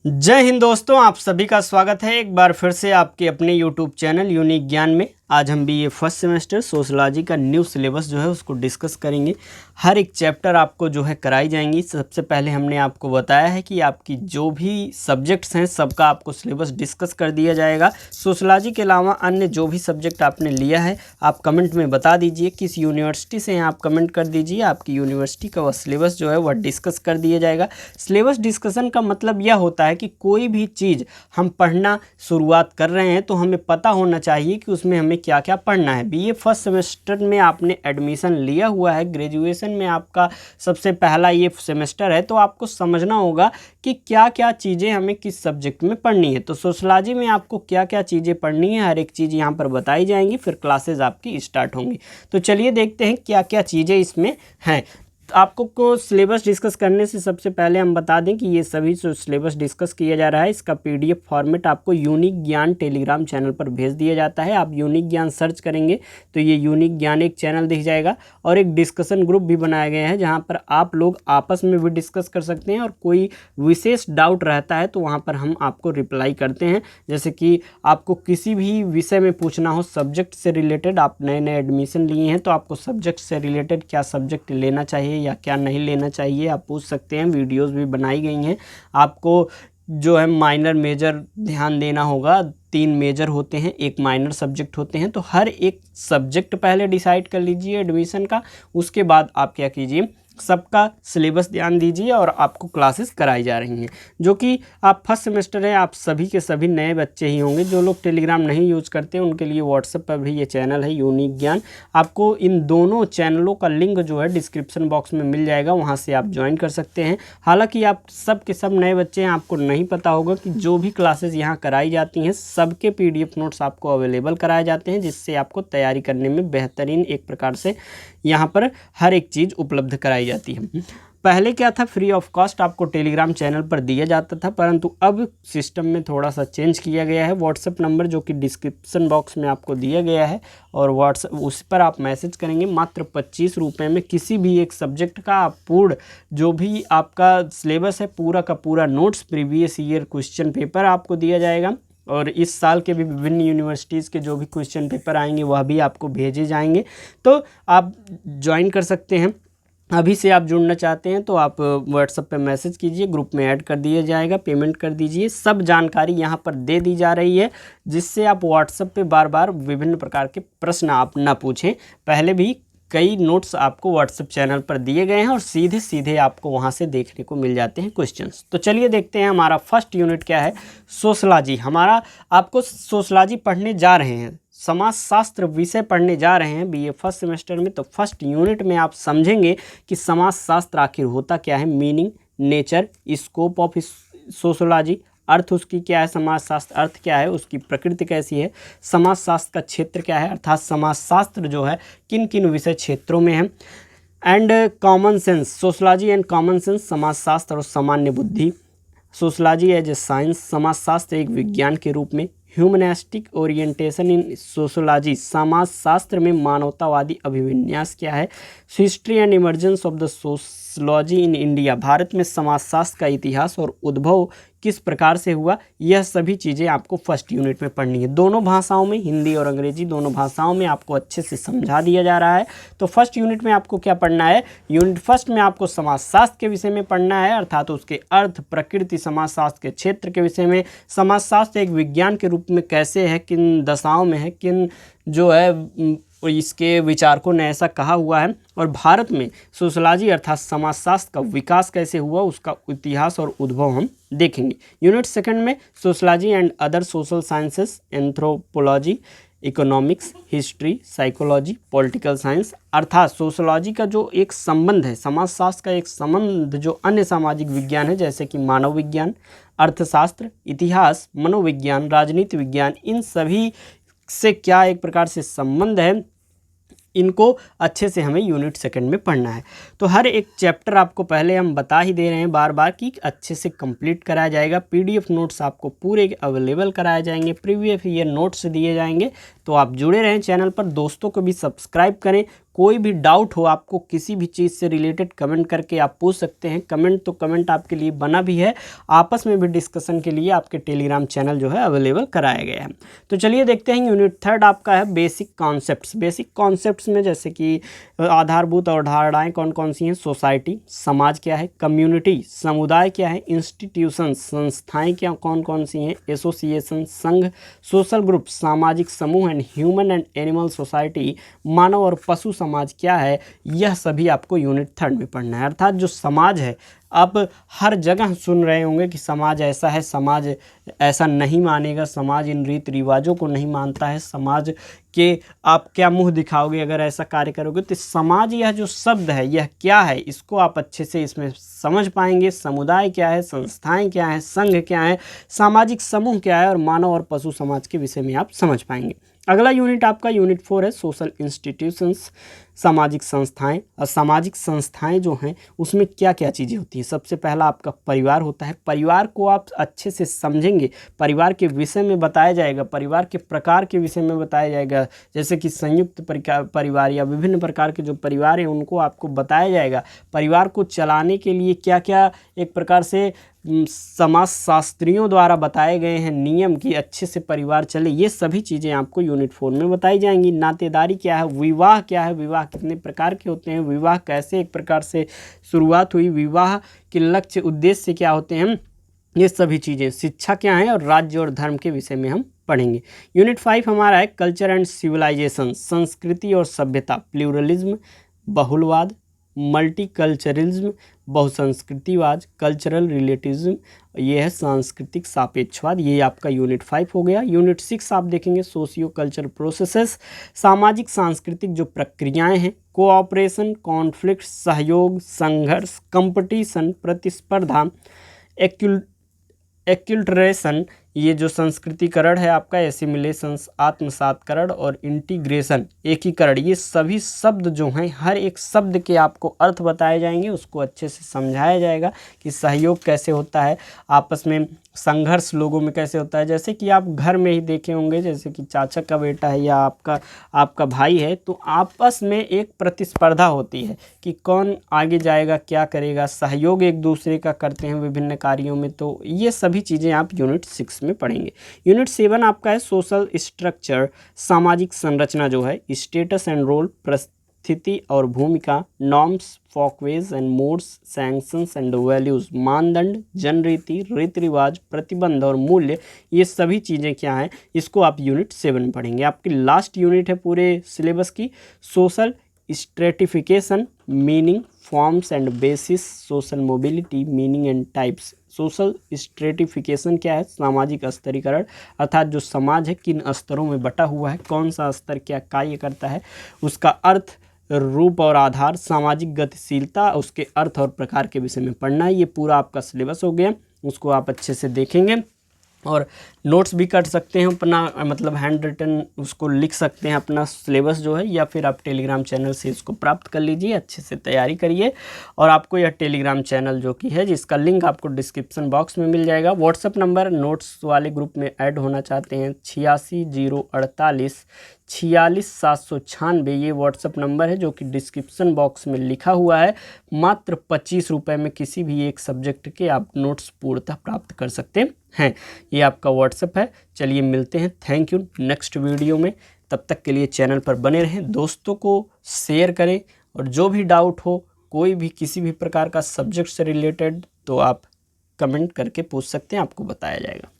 जय हिंद दोस्तों, आप सभी का स्वागत है एक बार फिर से आपके अपने यूट्यूब चैनल यूनिक ज्ञान में। आज हम बीए फर्स्ट सेमेस्टर सोशलॉजी का न्यू सिलेबस जो है उसको डिस्कस करेंगे। हर एक चैप्टर आपको जो है कराई जाएंगी। सबसे पहले हमने आपको बताया है कि आपकी जो भी सब्जेक्ट्स हैं सबका आपको सिलेबस डिस्कस कर दिया जाएगा। सोशलॉजी के अलावा अन्य जो भी सब्जेक्ट आपने लिया है आप कमेंट में बता दीजिए किस यूनिवर्सिटी से हैं, आप कमेंट कर दीजिए। आपकी यूनिवर्सिटी का वह सिलेबस जो है वह डिस्कस कर दिया जाएगा। सिलेबस डिस्कशन का मतलब यह होता है कि कोई भी चीज़ हम पढ़ना शुरुआत कर रहे हैं तो हमें पता होना चाहिए कि उसमें हमें क्या क्या पढ़ना है। बीए फर्स्ट सेमेस्टर में आपने एडमिशन लिया हुआ है, ग्रेजुएशन में आपका सबसे पहला ये सेमेस्टर है, तो आपको समझना होगा कि क्या क्या चीज़ें हमें किस सब्जेक्ट में पढ़नी है। तो सोशलॉजी में आपको क्या क्या चीज़ें पढ़नी है हर एक चीज़ यहाँ पर बताई जाएंगी, फिर क्लासेज आपकी स्टार्ट होंगी। तो चलिए देखते हैं क्या क्या चीज़ें इसमें हैं। आपको सिलेबस डिस्कस करने से सबसे पहले हम बता दें कि ये सभी जो सिलेबस डिस्कस किया जा रहा है इसका पीडीएफ फॉर्मेट आपको यूनिक ज्ञान टेलीग्राम चैनल पर भेज दिया जाता है। आप यूनिक ज्ञान सर्च करेंगे तो ये यूनिक ज्ञान एक चैनल दिख जाएगा और एक डिस्कशन ग्रुप भी बनाया गया है जहाँ पर आप लोग आपस में भी डिस्कस कर सकते हैं और कोई विशेष डाउट रहता है तो वहाँ पर हम आपको रिप्लाई करते हैं। जैसे कि आपको किसी भी विषय में पूछना हो सब्जेक्ट से रिलेटेड, आप नए नए एडमिशन लिए हैं तो आपको सब्जेक्ट से रिलेटेड क्या सब्जेक्ट लेना चाहिए या क्या नहीं लेना चाहिए आप पूछ सकते हैं। वीडियोस भी बनाई गई हैं। आपको जो है माइनर मेजर ध्यान देना होगा। 3 मेजर होते हैं, एक माइनर सब्जेक्ट होते हैं, तो हर एक सब्जेक्ट पहले डिसाइड कर लीजिए एडमिशन का। उसके बाद आप क्या कीजिए, सबका सिलेबस ध्यान दीजिए और आपको क्लासेस कराई जा रही हैं। जो कि आप फर्स्ट सेमेस्टर है, आप सभी के सभी नए बच्चे ही होंगे। जो लोग टेलीग्राम नहीं यूज़ करते उनके लिए व्हाट्सएप पर भी ये चैनल है यूनिक ज्ञान। आपको इन दोनों चैनलों का लिंक जो है डिस्क्रिप्शन बॉक्स में मिल जाएगा, वहाँ से आप ज्वाइन कर सकते हैं। हालांकि आप सब के सब नए बच्चे हैं, आपको नहीं पता होगा कि जो भी क्लासेस यहाँ कराई जाती हैं सबके PDF नोट्स आपको अवेलेबल कराए जाते हैं, जिससे आपको तैयारी करने में बेहतरीन एक प्रकार से यहाँ पर हर एक चीज़ उपलब्ध कराई जाती है। पहले क्या था, फ्री ऑफ कॉस्ट आपको टेलीग्राम चैनल पर दिया जाता था, परंतु अब सिस्टम में थोड़ा सा चेंज किया गया है। व्हाट्सएप नंबर जो कि डिस्क्रिप्शन बॉक्स में आपको दिया गया है और व्हाट्सएप उस पर आप मैसेज करेंगे। मात्र 25 रुपये में किसी भी एक सब्जेक्ट का आप पूर्ण जो भी आपका सिलेबस है पूरा का पूरा notes, previous year question paper आपको दिया जाएगा और इस साल के भी विभिन्न यूनिवर्सिटीज़ के जो भी क्वेश्चन पेपर आएंगे वह भी आपको भेजे जाएंगे। तो आप ज्वाइन कर सकते हैं। अभी से आप जुड़ना चाहते हैं तो आप व्हाट्सएप पे मैसेज कीजिए, ग्रुप में ऐड कर दिया जाएगा, पेमेंट कर दीजिए। सब जानकारी यहाँ पर दे दी जा रही है जिससे आप व्हाट्सएप पे बार बार विभिन्न प्रकार के प्रश्न आप ना पूछें। पहले भी कई नोट्स आपको व्हाट्सएप चैनल पर दिए गए हैं और सीधे सीधे आपको वहाँ से देखने को मिल जाते हैं क्वेश्चंस। तो चलिए देखते हैं हमारा फर्स्ट यूनिट क्या है, सोशलॉजी। हमारा आपको सोशलॉजी पढ़ने जा रहे हैं, समाजशास्त्र विषय पढ़ने जा रहे हैं बीए फर्स्ट सेमेस्टर में। तो फर्स्ट यूनिट में आप समझेंगे कि समाजशास्त्र आखिर होता क्या है, meaning, nature, scope of sociology, अर्थ उसकी क्या है, समाजशास्त्र अर्थ क्या है, उसकी प्रकृति कैसी है, समाजशास्त्र का क्षेत्र क्या है, अर्थात समाजशास्त्र जो है किन किन विषय क्षेत्रों में है। And common sense, sociology and common sense, समाजशास्त्र और सामान्य बुद्धि, सोशलॉजी एज ए साइंस, समाजशास्त्र एक विज्ञान के रूप में, ह्यूमनिस्टिक ओरिएंटेशन इन सोशलॉजी, समाजशास्त्र में मानवतावादी अभिविन्यास क्या है, history and emergence of the sociology in India, Bharat में समाजशास्त्र का इतिहास और उद्भव किस प्रकार से हुआ, यह सभी चीज़ें आपको फर्स्ट यूनिट में पढ़नी है। दोनों भाषाओं में, हिंदी और अंग्रेजी दोनों भाषाओं में आपको अच्छे से समझा दिया जा रहा है। तो फर्स्ट यूनिट में आपको क्या पढ़ना है, यूनिट फर्स्ट में आपको समाजशास्त्र के विषय में पढ़ना है, अर्थात उसके अर्थ, प्रकृति, समाजशास्त्र के क्षेत्र के विषय में, समाजशास्त्र एक विज्ञान के रूप में कैसे है, किन दशाओं में है, किन जो है इसके विचारकों ने ऐसा कहा हुआ है, और भारत में सोशलॉजी अर्थात समाजशास्त्र का विकास कैसे हुआ उसका इतिहास और उद्भव हम देखेंगे। यूनिट सेकंड में sociology and other social sciences, anthropology, economics, history, psychology, political science, अर्थात सोशलॉजी का जो एक संबंध है, समाजशास्त्र का एक संबंध जो अन्य सामाजिक विज्ञान है जैसे कि मानव विज्ञान, अर्थशास्त्र, इतिहास, मनोविज्ञान, राजनीति विज्ञान, इन सभी से क्या एक प्रकार से संबंध है, इनको अच्छे से हमें यूनिट सेकंड में पढ़ना है। तो हर एक चैप्टर आपको पहले हम बता ही दे रहे हैं बार बार कि अच्छे से कंप्लीट कराया जाएगा। PDF नोट्स आपको पूरे अवेलेबल कराए जाएंगे, प्रीवियस ईयर नोट्स दिए जाएंगे। तो आप जुड़े रहें चैनल पर, दोस्तों को भी सब्सक्राइब करें। कोई भी डाउट हो, आपको किसी भी चीज़ से रिलेटेड कमेंट करके आप पूछ सकते हैं। कमेंट तो कमेंट आपके लिए बना भी है, आपस में भी डिस्कशन के लिए आपके टेलीग्राम चैनल जो है अवेलेबल कराया गया है। तो चलिए देखते हैं, यूनिट 3 आपका है बेसिक कॉन्सेप्ट्स। बेसिक कॉन्सेप्ट्स में जैसे कि आधारभूत अवधारणाएं कौन कौन सी हैं, सोसाइटी समाज क्या है, कम्युनिटी समुदाय क्या है, इंस्टीट्यूशन संस्थाएं क्या कौन कौन सी हैं, एसोसिएशन संघ, सोशल ग्रुप सामाजिक समूह, and human and animal society मानव और पशु समाज क्या है, यह सभी आपको यूनिट 3 में पढ़ना है। अर्थात जो समाज है, आप हर जगह सुन रहे होंगे कि समाज ऐसा है, समाज ऐसा नहीं मानेगा, समाज इन रीति रिवाजों को नहीं मानता है, समाज के आप क्या मुंह दिखाओगे अगर ऐसा कार्य करोगे। तो समाज यह जो शब्द है यह क्या है, इसको आप अच्छे से इसमें समझ पाएंगे। समुदाय क्या है, संस्थाएं क्या है, संघ क्या है, सामाजिक समूह क्या है, और मानव और पशु समाज के विषय में आप समझ पाएंगे। अगला यूनिट आपका यूनिट 4 है सोशल इंस्टीट्यूशंस, सामाजिक संस्थाएं। और सामाजिक संस्थाएं जो हैं उसमें क्या क्या चीज़ें होती हैं। सबसे पहला आपका परिवार होता है। परिवार को आप अच्छे से समझेंगे, परिवार के विषय में बताया जाएगा, परिवार के प्रकार के विषय में बताया जाएगा, जैसे कि संयुक्त परिवार या विभिन्न प्रकार के जो परिवार हैं उनको आपको बताया जाएगा। परिवार को चलाने के लिए क्या क्या एक प्रकार से समाजशास्त्रियों द्वारा बताए गए हैं नियम कि अच्छे से परिवार चले, ये सभी चीज़ें आपको यूनिट 4 में बताई जाएंगी। नातेदारी क्या है, विवाह क्या है, विवाह कितने प्रकार के होते हैं, विवाह कैसे एक प्रकार से शुरुआत हुई, विवाह के लक्ष्य उद्देश्य क्या होते हैं, ये सभी चीज़ें। शिक्षा क्या है और राज्य और धर्म के विषय में हम पढ़ेंगे। यूनिट 5 हमारा है कल्चर एंड सिविलाइजेशन, संस्कृति और सभ्यता, प्लूरलिज्म बहुलवाद, मल्टीकल्चरलिज्म बहुसंस्कृतिवाद, कल्चरल रिलेटिविज्म, ये है सांस्कृतिक सापेक्षवाद। ये आपका यूनिट 5 हो गया। यूनिट 6 आप देखेंगे सोशियो कल्चरल प्रोसेसेस, सामाजिक सांस्कृतिक जो प्रक्रियाएं हैं, कोऑपरेशन, कॉन्फ्लिक्ट, सहयोग, संघर्ष, कंपटीशन प्रतिस्पर्धा, एक्युल्ट्रेशन, ये जो संस्कृतिकरण है आपका, एसिमिलेशंस आत्मसातकरण, और इंटीग्रेशन एकीकरण, ये सभी शब्द जो हैं हर एक शब्द के आपको अर्थ बताए जाएंगे, उसको अच्छे से समझाया जाएगा कि सहयोग कैसे होता है, आपस में संघर्ष लोगों में कैसे होता है। जैसे कि आप घर में ही देखे होंगे, जैसे कि चाचा का बेटा है या आपका भाई है, तो आपस में एक प्रतिस्पर्धा होती है कि कौन आगे जाएगा, क्या करेगा, सहयोग एक दूसरे का करते हैं विभिन्न कार्यों में। तो ये सभी चीज़ें आप यूनिट 6 में पढ़ेंगे। यूनिट 7 आपका है सोशल स्ट्रक्चर, सामाजिक संरचना जो है, स्टेटस एंड रोल, स्थिति और भूमिका, norms, folkways and mores, sanctions and values, मानदंड, जनरीति, रीति रिवाज, प्रतिबंध और मूल्य, ये सभी चीज़ें क्या हैं, इसको आप यूनिट 7 में पढ़ेंगे। आपकी लास्ट यूनिट है पूरे सिलेबस की social stratification, meaning, forms and bases, social mobility, meaning and types. Social stratification क्या है, सामाजिक स्तरीकरण, अर्थात जो समाज है किन स्तरों में बटा हुआ है, कौन सा स्तर क्या कार्य करता है, उसका अर्थ, रूप और आधार, सामाजिक गतिशीलता, उसके अर्थ और प्रकार के विषय में पढ़ना है। ये पूरा आपका सिलेबस हो गया, उसको आप अच्छे से देखेंगे और नोट्स भी कर सकते हैं अपना, मतलब हैंड रिटन उसको लिख सकते हैं अपना सिलेबस जो है, या फिर आप टेलीग्राम चैनल से इसको प्राप्त कर लीजिए, अच्छे से तैयारी करिए। और आपको यह टेलीग्राम चैनल जो कि है, जिसका लिंक आपको डिस्क्रिप्शन बॉक्स में मिल जाएगा। व्हाट्सअप नंबर नोट्स वाले ग्रुप में ऐड होना चाहते हैं 86 048 46 796, ये व्हाट्सअप नंबर है जो कि डिस्क्रिप्शन बॉक्स में लिखा हुआ है। मात्र 25 रुपये में किसी भी एक सब्जेक्ट के आप नोट्स पूर्णतः प्राप्त कर सकते हैं। ये आपका व्हाट्सअप है। चलिए मिलते हैं, थैंक यू नेक्स्ट वीडियो में। तब तक के लिए चैनल पर बने रहें, दोस्तों को शेयर करें, और जो भी डाउट हो, कोई भी किसी भी प्रकार का सब्जेक्ट से रिलेटेड, तो आप कमेंट करके पूछ सकते हैं, आपको बताया जाएगा।